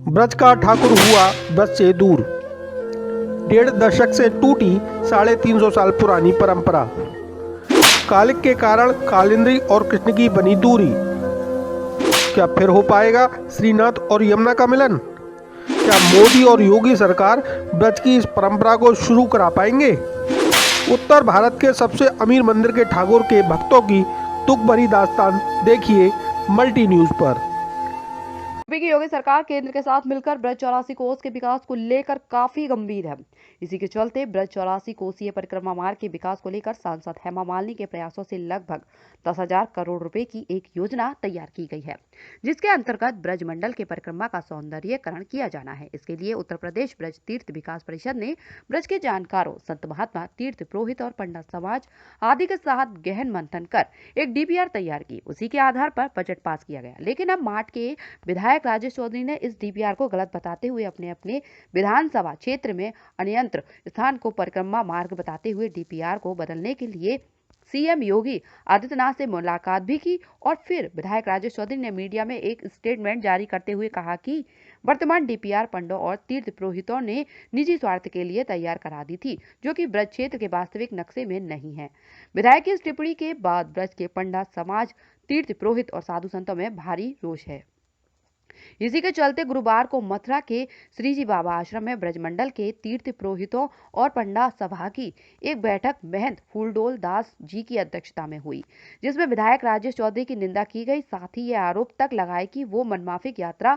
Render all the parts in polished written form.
ब्रज का ठाकुर हुआ ब्रज से दूर। 1.5 दशक से टूटी 350 साल पुरानी परंपरा। कालिक के कारण कालिंदी और कृष्ण की बनी दूरी। क्या फिर हो पाएगा श्रीनाथ और यमुना का मिलन? क्या मोदी और योगी सरकार ब्रज की इस परंपरा को शुरू करा पाएंगे? उत्तर भारत के सबसे अमीर मंदिर के ठाकुर के भक्तों की दुख भरी दास्तान देखिए मल्टी न्यूज पर। यूपी की योगी सरकार केंद्र के साथ मिलकर ब्रज 84 कोस के विकास को लेकर काफी गंभीर है। इसी के चलते ब्रज 84 कोसीय परिक्रमा मार्ग के विकास को लेकर सांसद हेमा मालिनी के प्रयासों से लगभग 10,000 करोड़ रुपए की एक योजना तैयार की गई है, जिसके अंतर्गत ब्रज मंडल के परिक्रमा का सौंदर्यीकरण किया जाना है। इसके लिए उत्तर प्रदेश ब्रज तीर्थ विकास परिषद ने ब्रज के जानकारों, संत महात्मा, तीर्थ पुरोहित और पंडित समाज आदि के साथ गहन मंथन कर एक डीपीआर तैयार की। उसी के आधार पर बजट पास किया गया, लेकिन अब मार्ट के विधायक राजेश चौधरी ने इस डीपीआर को गलत बताते हुए अपने विधानसभा क्षेत्र में अन्यंत्र स्थान को परिक्रमा मार्ग बताते हुए डीपीआर को बदलने के लिए सीएम योगी आदित्यनाथ से मुलाकात भी की। और फिर विधायक राजेश चौधरी ने मीडिया में एक स्टेटमेंट जारी करते हुए कहा कि वर्तमान डीपीआर पंडों और तीर्थ पुरोहितों ने निजी स्वार्थ के लिए तैयार करा दी थी, जो कि ब्रज क्षेत्र के वास्तविक नक्शे में नहीं है। विधायक की इस टिप्पणी के बाद ब्रज के पंडित समाज, तीर्थ पुरोहित और साधु संतों में भारी रोष है। इसी के चलते गुरुवार को मथुरा के श्रीजी बाबा आश्रम में ब्रजमंडल के तीर्थ पुरोहितों और पंडा सभा की एक बैठक महंत फूलडोल दास जी की अध्यक्षता में हुई, जिसमें विधायक राजेश चौधरी की निंदा की गई। साथ ही यह आरोप तक लगाए कि वो मनमाफिक यात्रा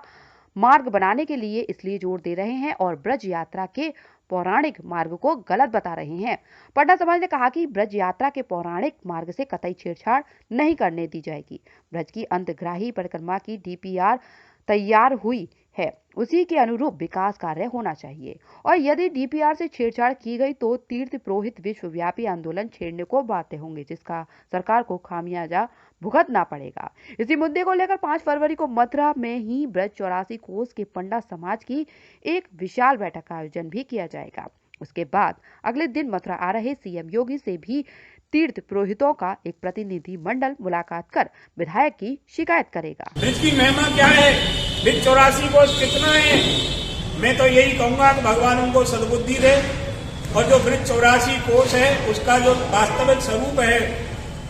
मार्ग बनाने के लिए इसलिए जोर दे रहे हैं और ब्रज यात्रा के पौराणिक मार्ग को गलत बता रहे हैं। पंडा समाज ने कहा कि ब्रज यात्रा के पौराणिक मार्ग से कतई छेड़छाड़ नहीं करने दी जाएगी। ब्रज की अंतर्ग्राही परिक्रमा की डीपीआर तैयार हुई है, उसी के अनुरूप विकास कार्य होना चाहिए और यदि डीपीआर से छेड़छाड़ की गई तो तीर्थ पुरोहित विश्वव्यापी आंदोलन छेड़ने को बाध्य होंगे, जिसका सरकार को खामियाजा भुगतना पड़ेगा। इसी मुद्दे को लेकर 5 फरवरी को मथुरा में ही ब्रज 84 कोस के पंडा समाज की एक विशाल बैठक का आयोजन भी किया जाएगा। उसके बाद अगले दिन मथुरा आ रहे सीएम योगी से भी तीर्थ पुरोहितों का एक प्रतिनिधि मंडल मुलाकात कर विधायक की शिकायत करेगा। ब्रज की महिमा क्या है, ब्रज 84 कोस कितना है? मैं तो यही कहूंगा कि भगवान उनको सद्बुद्धि दे और जो ब्रज 84 कोस है उसका जो वास्तविक स्वरूप है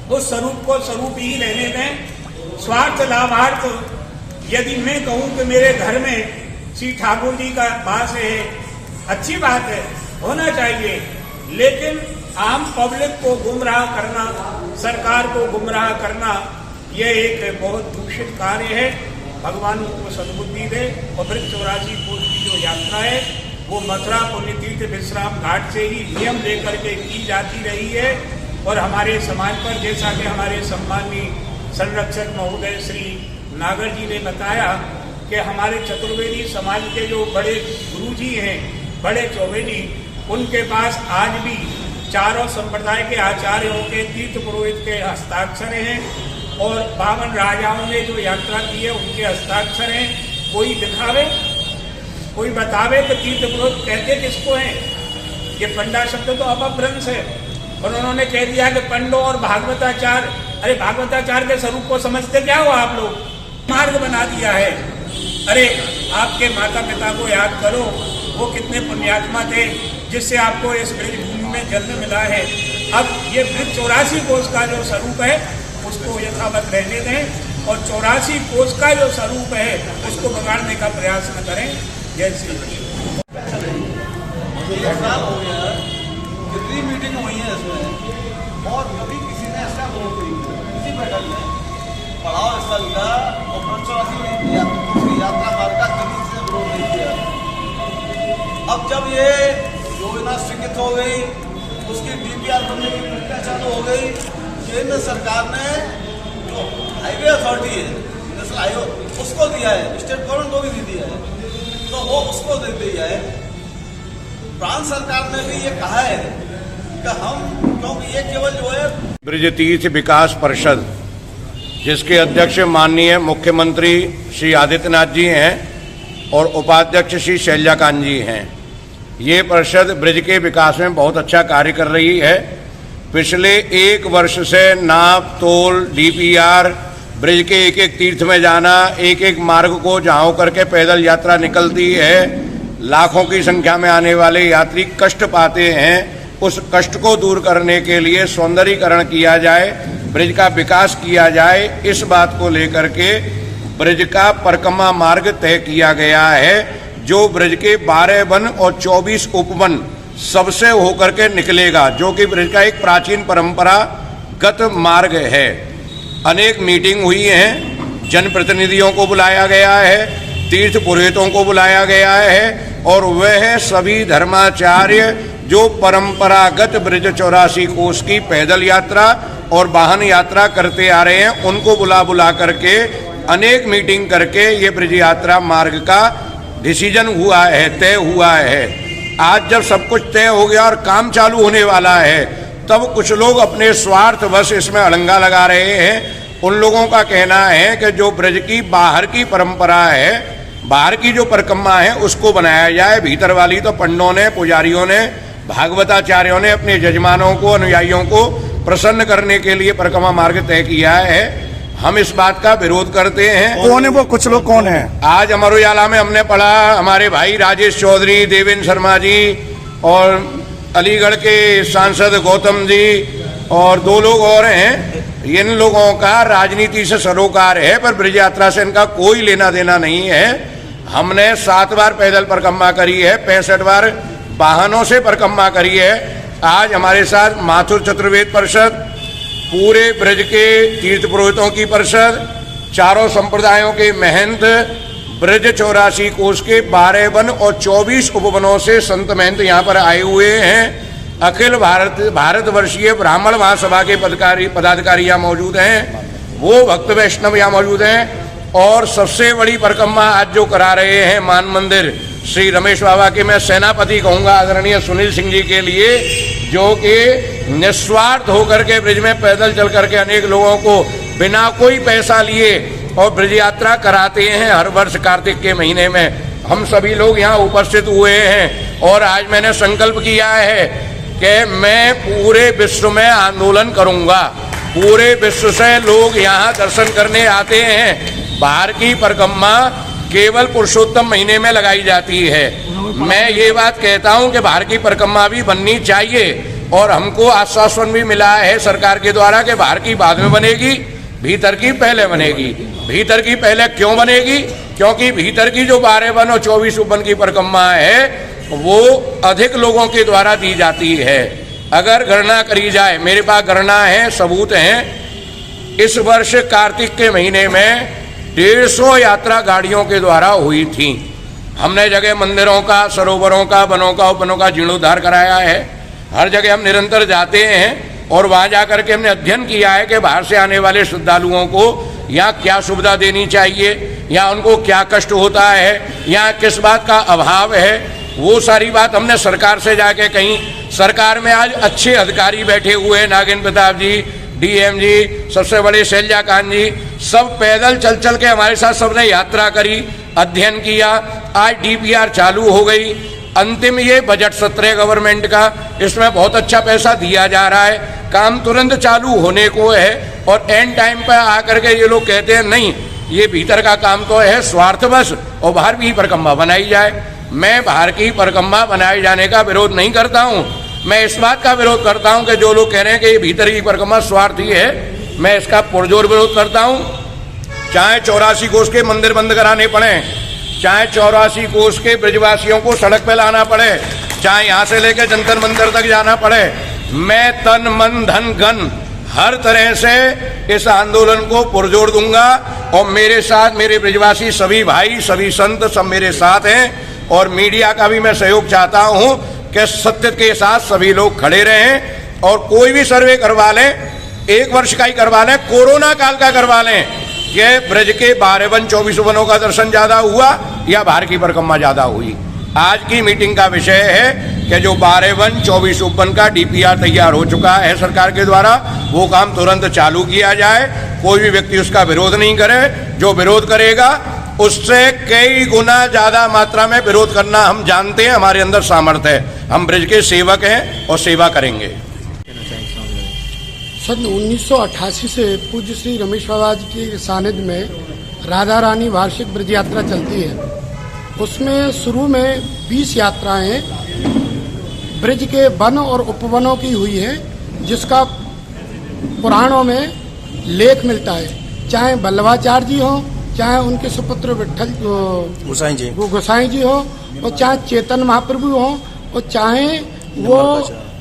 उस स्वरूप को स्वरूप ही रहने दें। स्वार्थ लाभार्थ यदि मैं कहूं कि मेरे घर में श्री ठाकुर जी का वास है, अच्छी बात है, होना चाहिए, लेकिन आम पब्लिक को गुमराह करना, सरकार को गुमराह करना, यह एक बहुत दूषित कार्य है। भगवान को सद्बुद्धि दे और ब्रज 84 कोस की जो यात्रा है वो मथुरा पुण्यतीर्थ विश्राम घाट से ही नियम लेकर के की जाती रही है। और हमारे समाज पर, जैसा कि हमारे सम्माननीय संरक्षक महोदय श्री नागर जी ने बताया कि हमारे चतुर्वेदी समाज के जो बड़े गुरु जी हैं, बड़े चौबेदी, उनके पास आज भी चारों संप्रदाय के आचार्यों के, तीर्थ पुरोहित के हस्ताक्षर हैं और 52 राजाओं ने जो यात्रा की है उनके हस्ताक्षर हैं। कोई दिखावे, कोई बतावे कि तीर्थ पुरोहित कहते किसको हैं। ये पंडा शब्द तो अपभ्रंश है और उन्होंने कह दिया कि पंडों और भागवताचार्य। अरे भागवताचार्य के स्वरूप को समझते क्या हो आप लोग? मार्ग बना दिया है। अरे आपके माता पिता को याद करो, वो कितने पुण्यात्मा थे जिससे आपको इस ब्रज भूमि में जन्म मिला है। अब ये ब्रज 84 कोस का जो स्वरूप है उसको यथावत रहने दें और 84 कोस का जो स्वरूप है उसको बिगाड़ने का प्रयास न करें। जय श्री कितनी मीटिंग हुई है इसमें और कभी किसी ने ऐसा किसी बैठक में पड़ाव स्थल का और ब्रज 84 यात्रा मार्ग का किसी से विरोध नहीं किया। अब जब ये योजना स्वीकृत हो गई, उसकी डीपीआर बनने की प्रक्रिया चालू हो गई, केंद्र सरकार ने जो हाईवे अथॉरिटी है, नेशनल हाईवे, उसको दिया है, स्टेट गवर्नमेंट को भी नहीं दिया है, तो वो उसको दे दिया है। प्रांत सरकार ने भी ये कहा है कि हम, क्योंकि ये केवल जो है ब्रज तीर्थ विकास परिषद, जिसके अध्यक्ष माननीय मुख्यमंत्री श्री आदित्यनाथ जी हैं और उपाध्यक्ष श्री शैलजाकांत जी हैं, ये परिषद ब्रज के विकास में बहुत अच्छा कार्य कर रही है। पिछले 1 वर्ष से नाप तोल, डीपीआर, ब्रिज के एक एक तीर्थ में जाना, एक एक मार्ग को जहाँ करके पैदल यात्रा निकलती है, लाखों की संख्या में आने वाले यात्री कष्ट पाते हैं, उस कष्ट को दूर करने के लिए सौंदर्यीकरण किया जाए, ब्रिज का विकास किया जाए। इस बात को लेकर के ब्रिज का परिक्रमा मार्ग तय किया गया है, जो ब्रिज के 12 वन और 24 उपवन सबसे होकर के निकलेगा, जो कि ब्रिज का एक प्राचीन परंपरागत मार्ग है। अनेक मीटिंग हुई हैं, जनप्रतिनिधियों को बुलाया गया है, तीर्थ पुरोहितों को बुलाया गया है, और वह सभी धर्माचार्य जो परंपरागत ब्रिज 84 कोस की पैदल यात्रा और वाहन यात्रा करते आ रहे हैं, उनको बुला करके अनेक मीटिंग करके ये ब्रिज यात्रा मार्ग का डिसीजन हुआ है, तय हुआ है। आज जब सब कुछ तय हो गया और काम चालू होने वाला है, तब कुछ लोग अपने स्वार्थवश इसमें अड़ंगा लगा रहे हैं। उन लोगों का कहना है कि जो ब्रज की बाहर की परंपरा है, बाहर की जो परिक्रमा है, उसको बनाया जाए, भीतर वाली तो पंडों ने, पुजारियों ने, भागवताचार्यों ने अपने जजमानों को, अनुयायियों को प्रसन्न करने के लिए परिक्रमा मार्ग तय किया है। हम इस बात का विरोध करते हैं। कौन है वो कुछ लोग, कौन है? आज अमर उजाला में हमने पढ़ा, हमारे भाई राजेश चौधरी, देवेंद्र शर्मा जी और अलीगढ़ के सांसद गौतम जी और 2 लोग और हैं। इन लोगों का राजनीति से सरोकार है, पर ब्रिज यात्रा से इनका कोई लेना देना नहीं है। हमने 7 बार पैदल परिक्रमा करी है, 65 बार वाहनों से परिक्रमा करी है। आज हमारे साथ माथुर चतुर्वेद परिषद, पूरे ब्रज के तीर्थ पुरोहितों की परिषद, चारों संप्रदायों के महंत, ब्रज 84 कोस के 12 वन और 24 उपवनों से संत महंत यहाँ पर आए हुए हैं। अखिल भारतवर्षीय ब्राह्मण महासभा के पदाधिकारी यहाँ मौजूद हैं, वो भक्त वैष्णव यहाँ मौजूद हैं। और सबसे बड़ी परिक्रमा आज जो करा रहे हैं मान मंदिर श्री रमेश बाबा के, मैं सेनापति कहूँगा आदरणीय सुनील सिंह जी के लिए, जो कि निस्वार्थ होकर के ब्रिज में पैदल चल करके अनेक लोगों को बिना कोई पैसा लिए और ब्रिज यात्रा कराते हैं। हर वर्ष कार्तिक के महीने में हम सभी लोग यहाँ उपस्थित हुए हैं, और आज मैंने संकल्प किया है कि मैं पूरे विश्व में आंदोलन करूँगा। पूरे विश्व से लोग यहाँ दर्शन करने आते हैं। बाहर की परिक्रमा केवल पुरुषोत्तम महीने में लगाई जाती है। मैं ये बात कहता हूँ कि बाहर की परिक्रमा भी बननी चाहिए, और हमको आश्वासन भी मिला है सरकार के द्वारा कि बाहर की बाद में बनेगी, भीतर की पहले बनेगी। भीतर की पहले क्यों बनेगी? क्योंकि भीतर की जो 12 वन और 24 उपवन की परिक्रमा है, वो अधिक लोगों के द्वारा दी जाती है। अगर गणना करी जाए, मेरे पास गणना है, सबूत हैं, इस वर्ष कार्तिक के महीने में 150 यात्रा गाड़ियों के द्वारा हुई थी। हमने जगह मंदिरों का, सरोवरों का, वनों का, उपवनों का जीर्णोद्धार कराया है। हर जगह हम निरंतर जाते हैं और वहाँ जा करके हमने अध्ययन किया है कि बाहर से आने वाले श्रद्धालुओं को यहाँ क्या सुविधा देनी चाहिए, या उनको क्या कष्ट होता है, यहाँ किस बात का अभाव है। वो सारी बात हमने सरकार से जाके कहीं। सरकार में आज अच्छे अधिकारी बैठे हुए हैं, नागेंद्र प्रताप जी, डीएम जी, सबसे बड़े शैलजाकांत जी, सब पैदल चल चल के हमारे साथ सबने यात्रा करी, अध्ययन किया। आज डीपीआर चालू हो गई। अंतिम ये बजट सत्र है गवर्नमेंट का, इसमें बहुत अच्छा पैसा दिया जा रहा है, काम तुरंत चालू होने को है। और एंड टाइम पर आकर के ये लोग कहते हैं नहीं, ये भीतर का काम तो है स्वार्थवश, और बाहर भी परिक्रमा बनाई जाए। मैं बाहर की परिक्रमा बनाए जाने का विरोध नहीं करता हूँ। मैं इस बात का विरोध करता हूँ कि जो लोग कह रहे हैं कि ये भीतर की परिक्रमा स्वार्थी है, मैं इसका पुरजोर विरोध करता हूँ। चाहे 84 कोस के मंदिर बंद कराने पड़े, चाहे 84 कोस के ब्रजवासियों को सड़क पे लाना पड़े, चाहे यहाँ से लेकर जंतर मंतर तक जाना पड़े, मैं तन मन धन गन हर तरह से इस आंदोलन को पुरजोर दूंगा। और मेरे साथ मेरे ब्रजवासी सभी भाई, सभी संत सब मेरे साथ हैं, और मीडिया का भी मैं सहयोग चाहता हूँ कि सत्य के साथ सभी लोग खड़े रहें। और कोई भी सर्वे करवा लें, 1 वर्ष का ही करवा लें, कोरोना काल का करवा लें, कि ब्रज के 12 वन 24 वनों का दर्शन ज्यादा हुआ या बाहर की परिक्रमा ज्यादा हुई। आज की मीटिंग का विषय है कि जो 12 वन 24 उपवन का डीपीआर तैयार हो चुका है सरकार के द्वारा, वो काम तुरंत चालू किया जाए। कोई भी व्यक्ति उसका विरोध नहीं करे। जो विरोध करेगा उससे कई गुना ज्यादा मात्रा में विरोध करना हम जानते हैं, हमारे अंदर सामर्थ्य है। हम ब्रज के सेवक हैं और सेवा करेंगे। सन 1988 से पूज्य श्री रमेश बाबा जी के सानिध्य में राधा रानी वार्षिक ब्रज यात्रा चलती है। उसमें शुरू में 20 यात्राएं ब्रज के वन और उपवनों की हुई है, जिसका पुराणों में लेख मिलता है। चाहे बल्लभाचार्य जी हो, चाहे उनके सुपुत्र विठल गोसाई जी हो, और चाहे चेतन महाप्रभु हो, और चाहे वो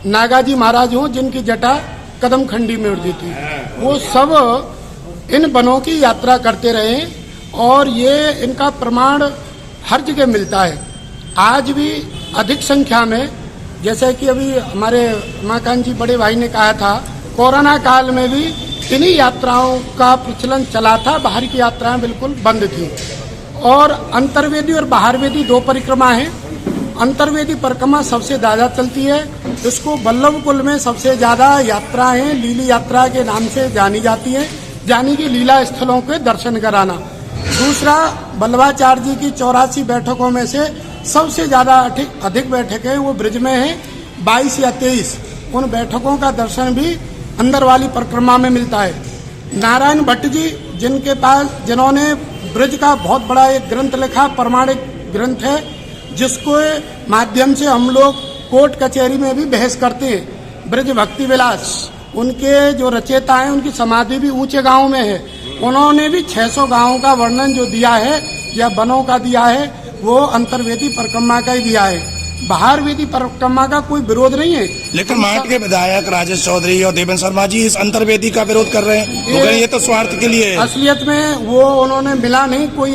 नागाजी महाराज हो जिनकी जटा कदम खंडी में उड़ती थी, वो सब इन वनों की यात्रा करते रहे और ये इनका प्रमाण हर जगह मिलता है। आज भी अधिक संख्या में, जैसे कि अभी हमारे उमाकांत जी बड़े भाई ने कहा था, कोरोना काल में भी इन्हीं यात्राओं का प्रचलन चला था, बाहर की यात्राएं बिल्कुल बंद थी। और अंतर्वेदी और बाहरवेदी 2 परिक्रमा हैं। अंतर्वेदी परिक्रमा सबसे ज़्यादा चलती है, इसको वल्लभ कुल में सबसे ज़्यादा यात्राएं लीली यात्रा के नाम से जानी जाती है, यानी कि लीला स्थलों के दर्शन कराना। दूसरा, वल्लभाचार्य जी की 84 बैठकों में से सबसे ज़्यादा अधिक बैठकें वो ब्रज में हैं, 22 या 23। उन बैठकों का दर्शन भी अंदर वाली परिक्रमा में मिलता है। नारायण भट्ट जी, जिन्होंने ब्रज का बहुत बड़ा एक ग्रंथ लिखा, प्रमाणिक ग्रंथ है, जिसको माध्यम से हम लोग कोर्ट कचहरी में भी बहस करते हैं, ब्रज भक्ति विलास। उनके जो रचयिता हैं, उनकी समाधि भी ऊंचे गांव में है। उन्होंने भी 600 गांवों का वर्णन जो दिया है या वनों का दिया है, वो अंतर्वेदी परिक्रमा का ही दिया है। बाहरवेदी परिक्रमा का कोई विरोध नहीं है। लेकिन माट के विधायक राजेश चौधरी और देवेंद्र शर्मा जी इस अंतर्वेदी का विरोध कर रहे हैं। ये तो स्वार्थ के लिए है। असलियत में वो उन्होंने मिला नहीं, कोई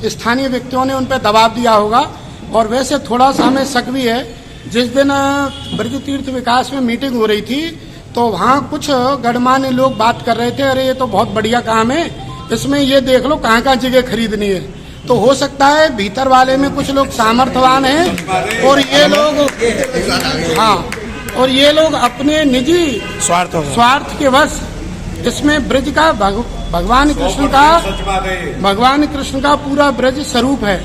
स्थानीय व्यक्तियों ने उन पर दबाव दिया होगा। और वैसे थोड़ा सा हमें शक भी है, जिस दिन ब्रज तीर्थ विकास में मीटिंग हो रही थी, तो वहाँ कुछ गणमान्य लोग बात कर रहे थे, अरे ये तो बहुत बढ़िया काम है, इसमें ये देख लो कहाँ जगह खरीदनी है। तो हो सकता है भीतर वाले में कुछ लोग सामर्थ्यवान हैं और ये लोग अपने निजी स्वार्थ के वश इसमें ब्रज का भगवान कृष्ण का पूरा ब्रज स्वरूप है,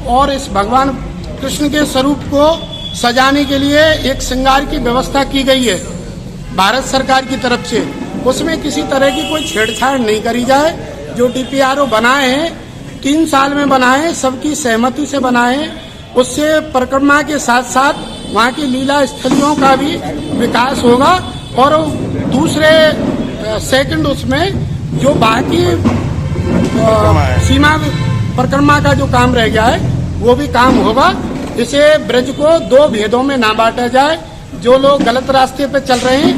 और इस भगवान कृष्ण के स्वरूप को सजाने के लिए एक श्रृंगार की व्यवस्था की गई है भारत सरकार की तरफ से। उसमें किसी तरह की कोई छेड़छाड़ नहीं करी जाए। जो DPRO बनाए हैं, 3 साल में बनाए, सबकी सहमति से बनाए। उससे परिक्रमा के साथ साथ वहाँ की लीला स्थलियों का भी विकास होगा, और दूसरे सेकंड उसमें जो बाकी सीमा परिक्रमा का जो काम रह गया है वो भी काम होगा। इसे ब्रज को 2 भेदों में ना बांटा जाए। जो लोग गलत रास्ते पे चल रहे हैं,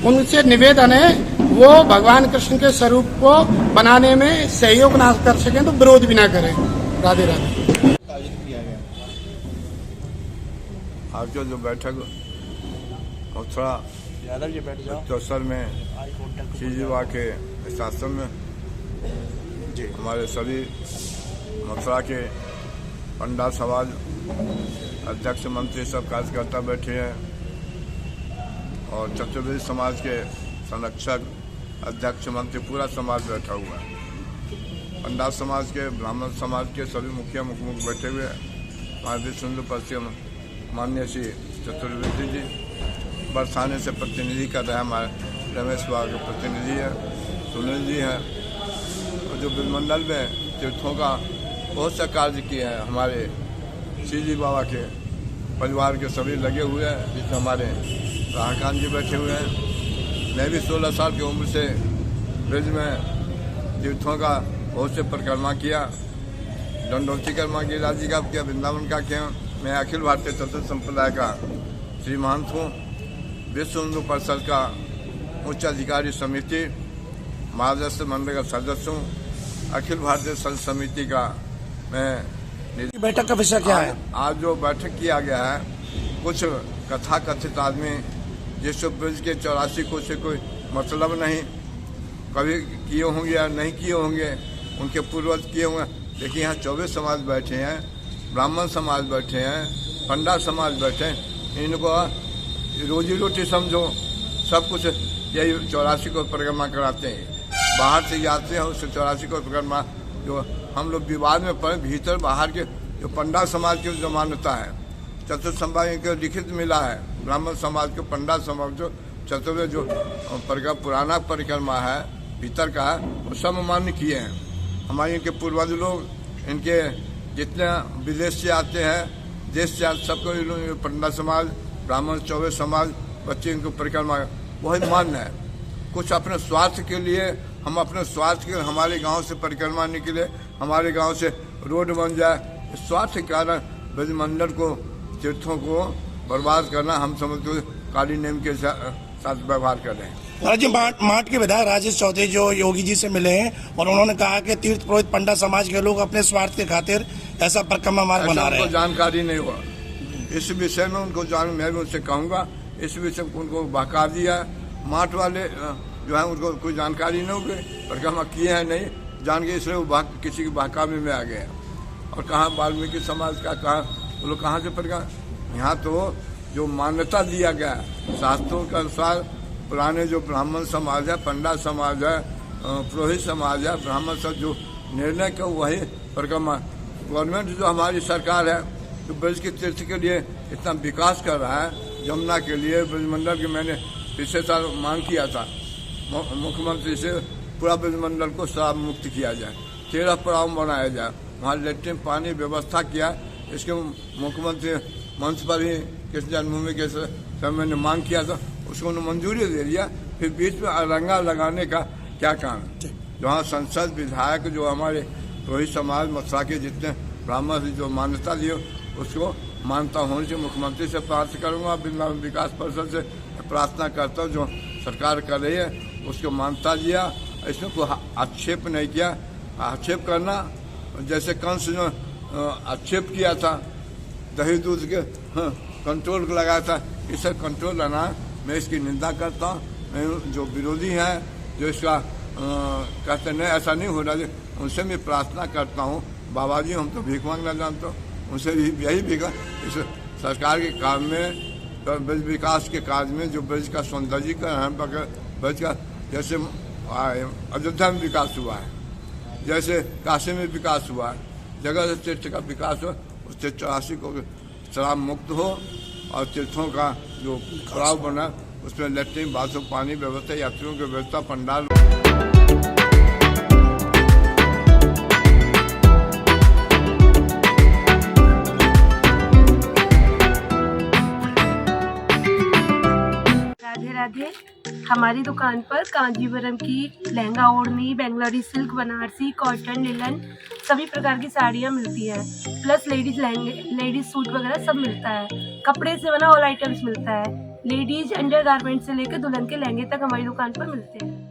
उनसे निवेदन है वो भगवान कृष्ण के स्वरूप को बनाने में सहयोग ना कर सकें तो विरोध भी ना करें। राधे राधे। आज जो बैठक मथुरा चौसर में श्रीजीवा के शासन में हमारे सभी मथुरा के पंडा समाज अध्यक्ष मंत्री सब कार्यकर्ता बैठे हैं, और चतुर्वेदी समाज के संरक्षक अध्यक्ष मंत्री पूरा समाज बैठा हुआ है। पंडा समाज के, ब्राह्मण समाज के सभी मुखिया मुख बैठे हुए हैं। हमारे विश्व हिंदू पश्चिम माननीय श्री चतुर्वेदी जी बरसाने से प्रतिनिधि कर रहे हैं, हमारे रमेश बाबा के प्रतिनिधि है, सुनील जी हैं, और जो विमंडल में तीर्थों का बहुत सा कार्य किए हैं हमारे श्रीजी बाबा के परिवार के सभी लगे हुए हैं, जिसमें हमारे राहकान जी बैठे हुए हैं। मैं भी 16 साल की उम्र से ब्रज में तीर्थों का बहुत से परिक्रमा किया, दंडोती कर्मा गिरिराज जी का किया, वृंदावन का किया। मैं अखिल भारतीय चतुर्थ संप्रदाय का श्री महंत हूँ, विश्व हिंदू परिषद का उच्च अधिकारी समिति महादर्श मंडल का सदस्य हूँ। अखिल भारतीय संत समिति का मैं। बैठक का विषय क्या है? आज जो बैठक किया गया है, कुछ कथा कथित आदमी जिससे ब्रज के 84 को से कोई मतलब नहीं, कभी किए होंगे या नहीं किए होंगे, उनके पूर्वज किए होंगे। देखिए यहाँ 24 समाज बैठे हैं, ब्राह्मण समाज बैठे हैं, पंडा समाज बैठे हैं। इनको रोजी रोटी समझो, सब कुछ यही 84 को परिक्रमा कराते हैं। बाहर से जाते हैं उससे 84 को परिक्रमा, जो हम लोग विवाद में पड़े, भीतर बाहर के जो पंडा समाज की जो मान्यता है, चतुर्थ संभाग को लिखित मिला है, ब्राह्मण समाज को पंडा समाज को चलते हुए जो पुराना परिक्रमा है भीतर का वो सब मान्य किए हैं। हमारे इनके पूर्वज लोग इनके जितने विदेश से आते हैं देश से सबको पंडा समाज ब्राह्मण चौबे समाज बच्चे इनको परिक्रमा बहुत मान्य है। कुछ अपने स्वार्थ के लिए हम अपने स्वार्थ के हमारे गांव से परिक्रमा निकले, हमारे गांव से रोड बन जाए, इस स्वार्थ के कारण ब्रजमंडल को तीर्थों को बर्बाद करना हम समझते हैं काली नेम के साथ व्यवहार कर रहे हैं। राज्य माट के विधायक राजेश चौधरी जो योगी जी से मिले हैं और उन्होंने कहा कि तीर्थ पुरोहित पंडा समाज के लोग अपने स्वार्थ के खातिर ऐसा परिक्रमा मार्ग बना रहे हैं। जानकारी नहीं हुआ इस विषय में उनको मैं भी उनसे कहूँगा इस विषय में उनको बहका दिया। माट वाले जो है उनको कोई जानकारी नहीं होगी परिक्रमा किए हैं नहीं जान के, इसलिए वो किसी की बहकावे में आ गए। और कहाँ वाल्मीकि समाज का कहाँ वो लोग कहाँ से परिक्रमा, यहाँ तो जो मान्यता दिया गया शास्त्रों के अनुसार पुराने जो ब्राह्मण समाज है, पंडा समाज है, पुरोहित समाज है, ब्राह्मण सब जो निर्णय का वही परिक्रमा। गवर्नमेंट जो हमारी सरकार है जो ब्रज के तीर्थ के लिए इतना विकास कर रहा है, यमुना के लिए ब्रजमंडल के मैंने पिछले साल मांग किया था मुख्यमंत्री से पूरा ब्रजमंडल को शराब मुक्त किया जाए, 13 पड़ाव बनाया जाए, वहाँ लेट्रिन पानी व्यवस्था किया। इसके मुख्यमंत्री मंच पर ही कृष्ण जन्मभूमि के समय मैंने मांग किया था, उसको उन्होंने मंजूरी दे दिया। फिर बीच में अरंगा लगाने का क्या काम, जहाँ संसद विधायक जो हमारे रोहित समाज मथुरा के जितने ब्राह्मण से जो मान्यता दिए उसको मान्यता होने से मुख्यमंत्री से प्रार्थना करूँगा, विकास परिषद से प्रार्थना करता हूँ जो सरकार कर रही है उसको मान्यता दिया। इसमें कोई आक्षेप नहीं किया। आक्षेप करना जैसे कंस ने आक्षेप किया था दही दूध के कंट्रोल लगाया था, इसे कंट्रोल लाना मैं इसकी निंदा करता हूँ। मैं जो विरोधी हैं जो इसका कहते नहीं ऐसा नहीं होना चाहिए उनसे मैं प्रार्थना करता हूँ। बाबा जी हम तो भीख मांगना जानता हूँ, उनसे भी यही भीखा इस सरकार के काम में ब्रज विकास के कार्य में जो ब्रज का सौंदर्यीकरण है, ब्रज का जैसे अयोध्या में विकास हुआ है, जैसे काशी में विकास हुआ है, जगह तीर्थ का विकास हो, उससे 84 को शराब मुक्त हो और तीर्थों का जो पड़ाव बना उसमें लेट्रिन बाथरूम पानी व्यवस्था यात्रियों की व्यवस्था पंडाल। राधे राधे। हमारी दुकान पर कांजीवरम की लहंगा ओढ़नी, Bangalori silk, Banarasi, cotton, linen सभी प्रकार की साड़ियाँ मिलती हैं, प्लस लेडीज लहंगे, लेडीज सूट वगैरह सब मिलता है। कपड़े से बना ऑल आइटम्स मिलता है। लेडीज अंडर गारमेंट से लेकर दुल्हन के लहंगे तक हमारी दुकान पर मिलते हैं।